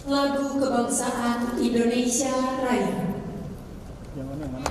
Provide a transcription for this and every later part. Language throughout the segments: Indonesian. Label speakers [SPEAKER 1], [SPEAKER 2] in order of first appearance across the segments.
[SPEAKER 1] Lagu Kebangsaan Indonesia Raya.
[SPEAKER 2] Yang mana?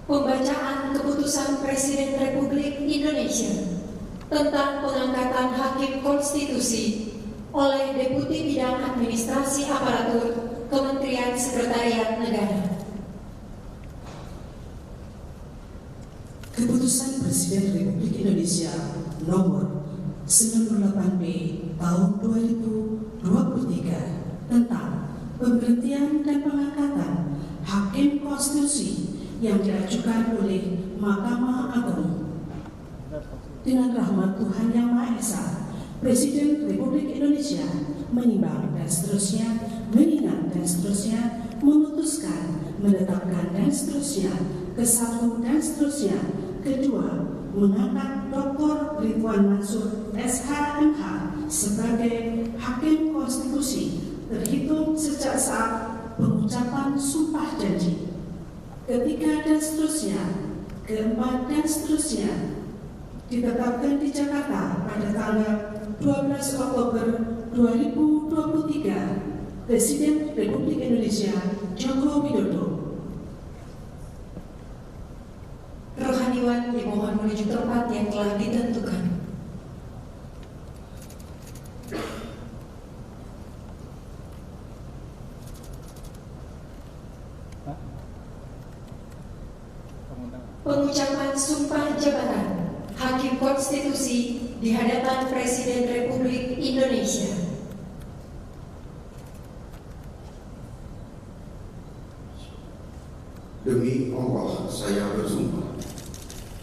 [SPEAKER 1] Pembacaan Keputusan Presiden Republik Indonesia tentang pengangkatan Hakim Konstitusi oleh Deputi Bidang Administrasi Aparatur Kementerian Sekretariat Negara.
[SPEAKER 3] Keputusan Presiden Republik Indonesia nomor 98B tahun 2023 tentang pemberhentian dan pengangkatan Hakim Konstitusi yang diajukan oleh Mahkamah Agung. Dengan rahmat Tuhan Yang Maha Esa, Presiden Republik Indonesia menimbang dan seterusnya, mengingat dan seterusnya, memutuskan, menetapkan dan seterusnya, kesatu dan seterusnya, kedua, mengangkat Dr. Ridwan Mansur SHMH sebagai Hakim Konstitusi terhitung sejak saat pengucapan sumpah janji. Ketiga dan seterusnya, keempat dan seterusnya, ditetapkan di Jakarta pada tanggal 12 Oktober 2023, Presiden Republik Indonesia Joko Widodo.
[SPEAKER 1] Rohaniwan dimohon menuju tempat yang telah ditentukan. Pengucapan sumpah jabatan Hakim Konstitusi di hadapan Presiden Republik Indonesia.
[SPEAKER 4] Demi Allah, saya bersumpah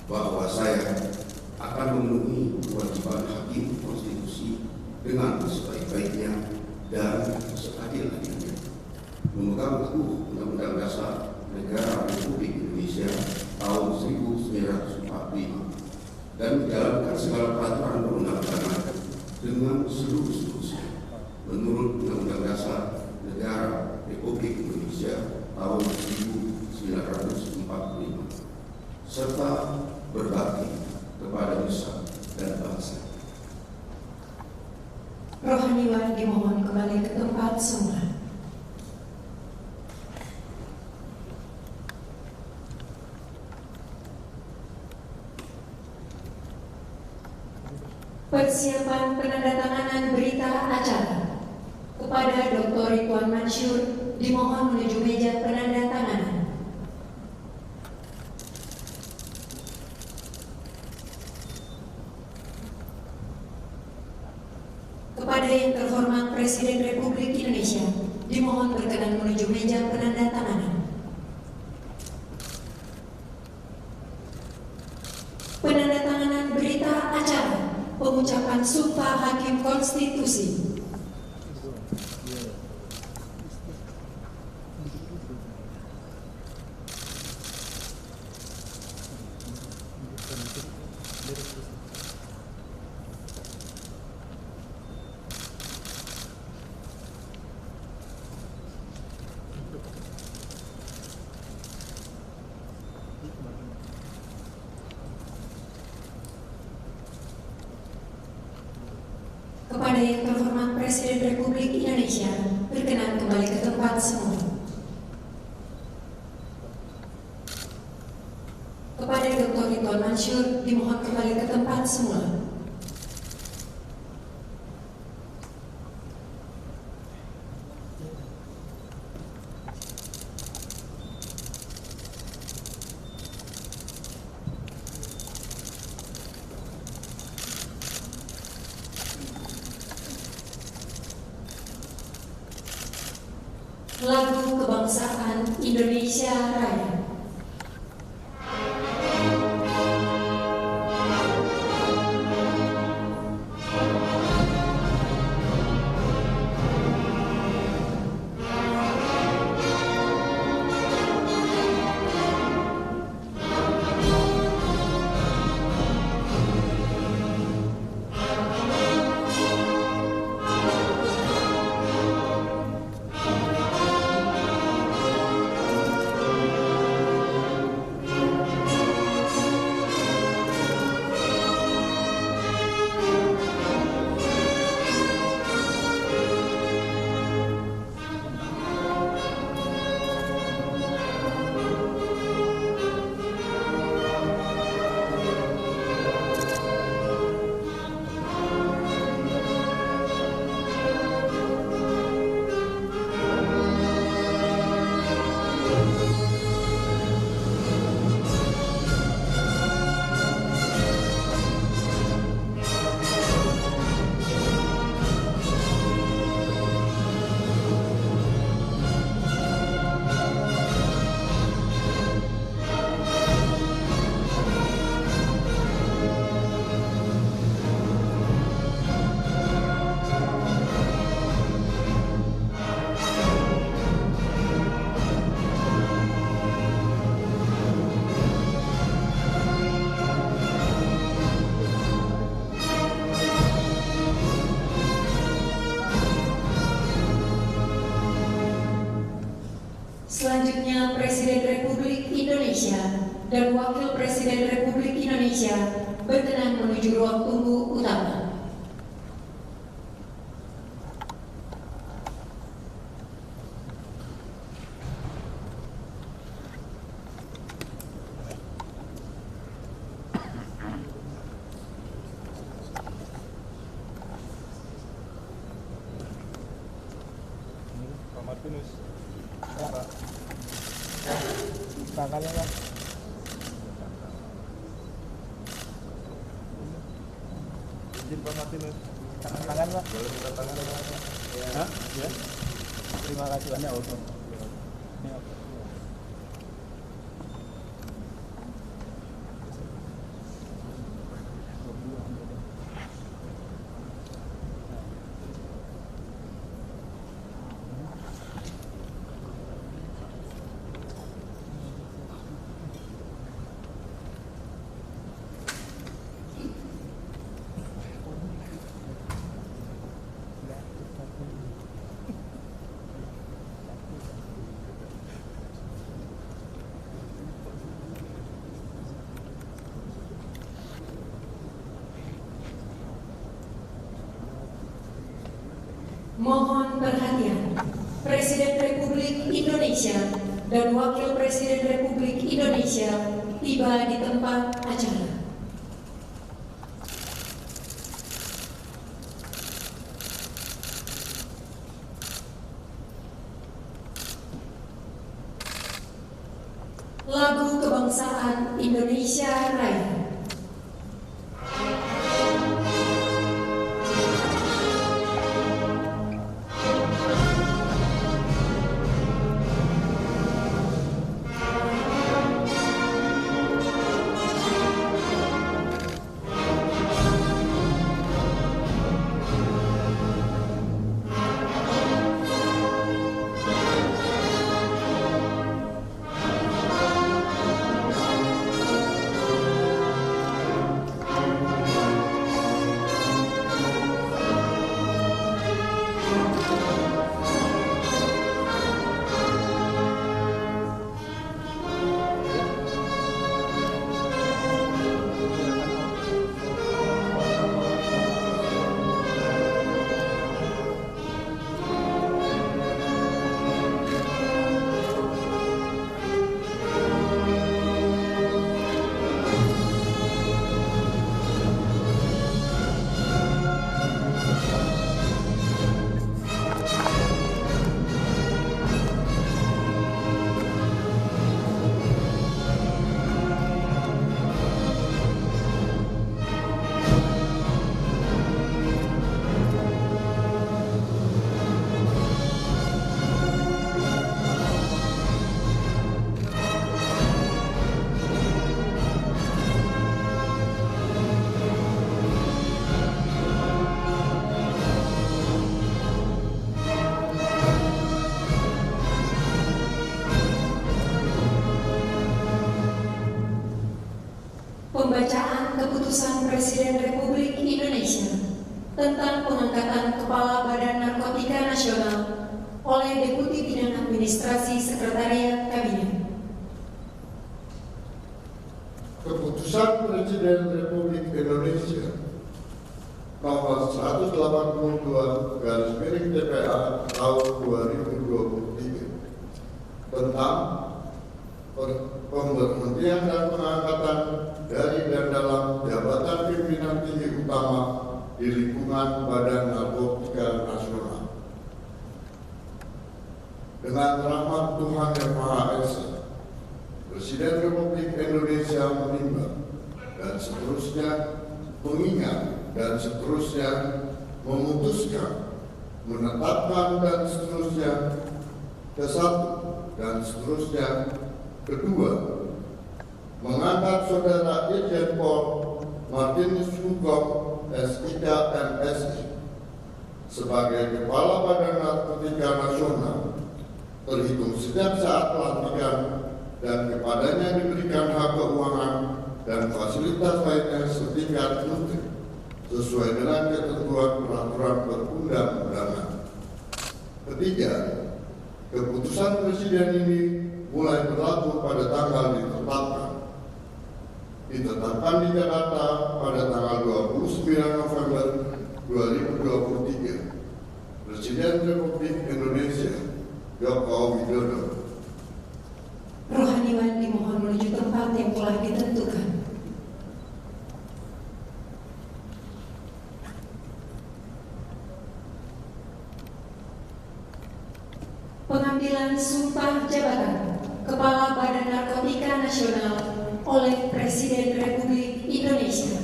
[SPEAKER 4] bahwa saya akan memenuhi kewajiban Hakim Konstitusi dengan sebaik-baiknya dan seadil-adilnya, memegang teguh Undang-Undang Dasar Negara Republik Indonesia tahun 1945 dan menjalankan segala peraturan perundang-undangan dengan seluruh-seluruhnya menurut Undang-Undang Dasar Negara Republik Indonesia tahun 1945 serta berbakti kepada nusa dan bangsa.
[SPEAKER 1] Rohaniwan dimohon kembali ke tempat semula. Persiapan penandatanganan berita acara kepada Dr. Ridwan Mansur dimohon menuju meja penandatanganan. Kepada yang terhormat Presiden Republik Indonesia dimohon berkenan menuju meja penandatanganan. Penandatanganan berita acara pengucapan sumpah Hakim Konstitusi. Presiden Republik Indonesia berkenan kembali ke tempat semula. Kepada Dr. Ridwan Mansur dimohon kembali ke tempat semula. Lagu Kebangsaan Indonesia Raya. Selanjutnya Presiden Republik Indonesia dan Wakil Presiden Republik Indonesia berkenan menuju ruang tunggu utama.
[SPEAKER 2] Pak Martinus. Tangannya Pak. Izin Pak Martinus. Tangan Pak. Boleh minta tangan Pak. Ya. Ya. Terima kasih banyak Om.
[SPEAKER 1] Mohon perhatian, Presiden Republik Indonesia dan Wakil Presiden Republik Indonesia tiba di tempat acara. Lagu Kebangsaan Indonesia Raya. pembacaan keputusan Presiden Republik Indonesia tentang pengangkatan Kepala Badan Narkotika Nasional oleh Deputi Bidang Administrasi Sekretariat Kabinet.
[SPEAKER 5] Keputusan Presiden Republik Indonesia nomor 182/TPA tahun 2023 tentang pemberhentian dan pengangkatan dari dan dalam jabatan pimpinan tinggi utama di lingkungan Badan Narkotika Nasional. Dengan rahmat Tuhan Yang Maha Esa, Presiden Republik Indonesia menimbang dan seterusnya mengingat dan seterusnya memutuskan, menetapkan dan seterusnya kesatu dan seterusnya kedua, mengangkat Saudara Irjen Pol Martinus Hugong SIK MSI sebagai Kepala Badan Narkotika Nasional terhitung sejak saat pelantikan dan kepadanya diberikan hak keuangan dan fasilitas lainnya setingkat menteri sesuai dengan ketentuan peraturan perundang-undangan. Ketiga, keputusan Presiden ini mulai berlaku pada tanggal ditetapkan di Jakarta pada tanggal 29 November 2023. Presiden Republik Indonesia Joko Widodo.
[SPEAKER 1] Rohaniwan dimohon menuju tempat yang telah ditentukan. Pengambilan sumpah jabatan Kepala Badan Narkotika Nasional oleh Presiden Republik Indonesia.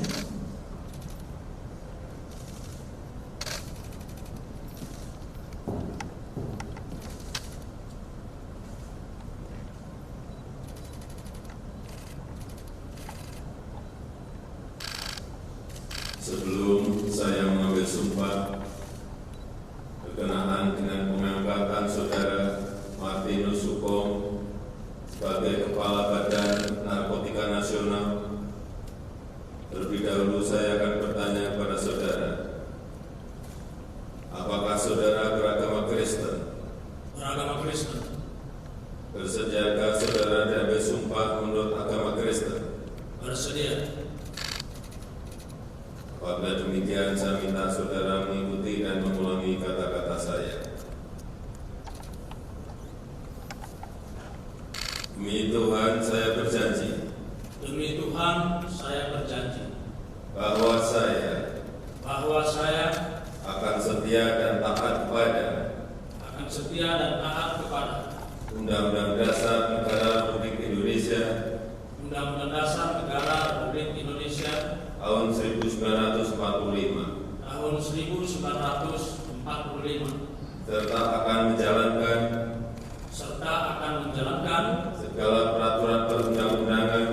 [SPEAKER 6] Sebelum saya mengambil sumpah berkenaan dengan pengangkatan Saudara Martinus Hugong sebagai Kepala Badan Narkotika Nasional, terlebih dahulu saya akan bertanya kepada saudara, apakah saudara beragama Kristen?
[SPEAKER 7] Beragama Kristen.
[SPEAKER 6] Bersediakah saudara diambil sumpah menurut agama Kristen?
[SPEAKER 7] Bersedia.
[SPEAKER 6] Apabila demikian, saya minta saudara mengikuti dan mengulangi kata-kata saya. Demi Tuhan, saya berjanji.
[SPEAKER 7] Demi Tuhan, saya berjanji
[SPEAKER 6] Bahwa saya akan setia dan taat kepada Undang-Undang Dasar Negara Republik Indonesia
[SPEAKER 7] Undang-Undang Dasar Negara Republik Indonesia
[SPEAKER 6] tahun 1945 serta akan menjalankan segala peraturan perundang-undangan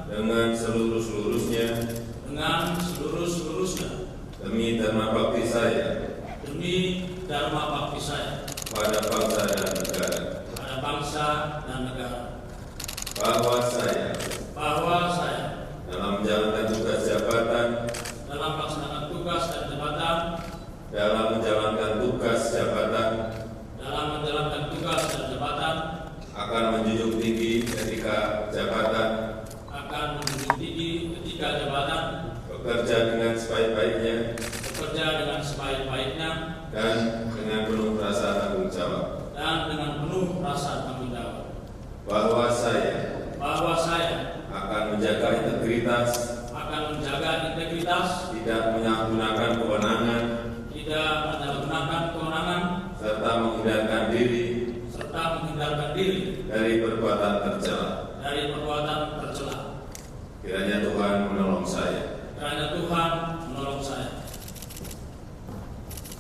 [SPEAKER 6] dengan seluruh-seluruhnya demi dharma bakti saya pada bangsa dan negara. Bahwa saya dalam menjalankan tugas jabatan akan menjunjung tinggi etika jabatan, bekerja dengan sebaik-baiknya dan dengan penuh rasa tanggung jawab. Bahwa saya akan menjaga integritas, tidak menyalahgunakan kewenangan, serta menghindarkan diri dari perbuatan tercela. Kiranya Tuhan menolong saya.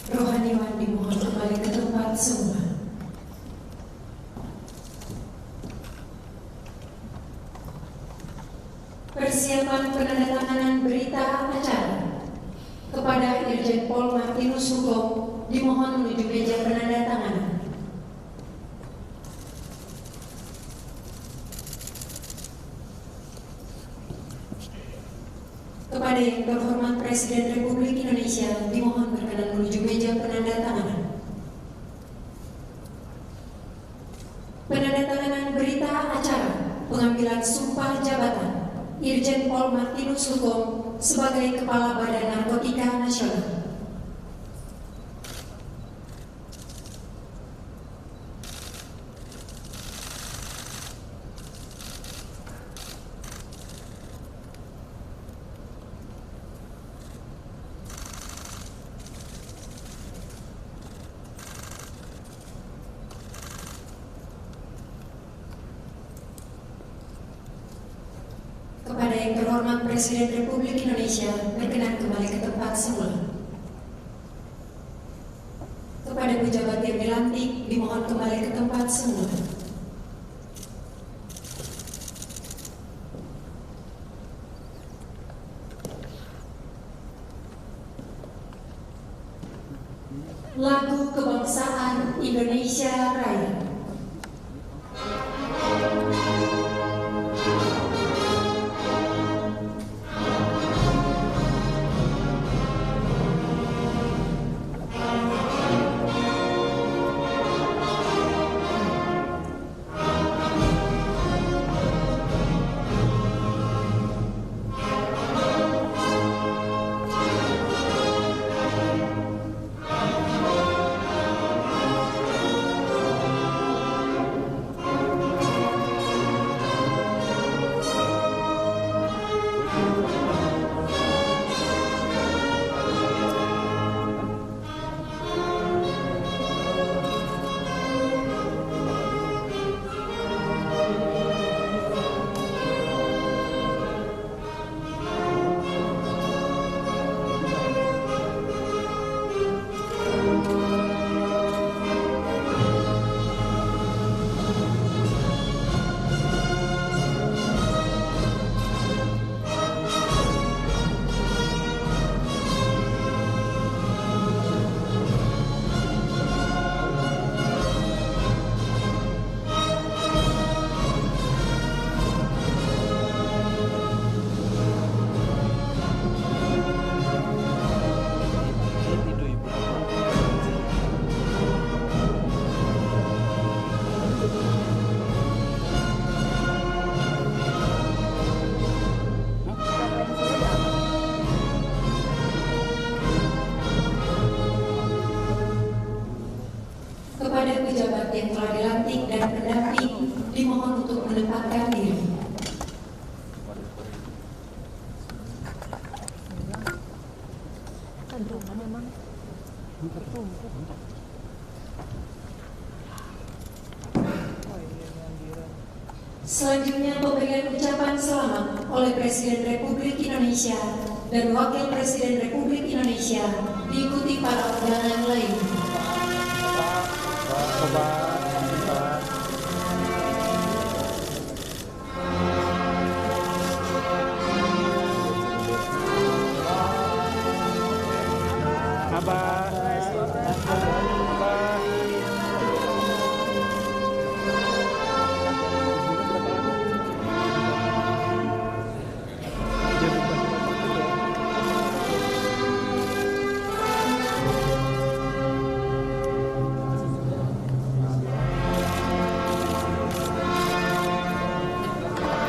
[SPEAKER 1] Rohaniwan dimohon kembali ke tempat semua. Persiapan penandatanganan berita acara kepada Irjen Pol Martinus Hugong dimohon menuju meja penandatanganan.
[SPEAKER 6] Saya
[SPEAKER 1] yang terhormat Presiden Republik Indonesia dimohon berkenan menuju meja penandatanganan. Penandatanganan berita acara pengambilan sumpah jabatan Irjen Pol Martinus Hukum sebagai Kepala Badan Narkotika Nasional. Kepada yang terhormat Presiden Republik Indonesia berkenan kembali ke tempat semula. Kepada pejabat yang dilantik dimohon kembali ke tempat semula. Lagu Kebangsaan Indonesia Raya. Kepada pejabat yang telah dilantik dan pendamping dimohon untuk menempatkan diri. Selanjutnya pemberian ucapan selamat oleh Presiden Republik Indonesia dan Wakil Presiden Republik Indonesia diikuti para undangan lain.
[SPEAKER 2] Abah.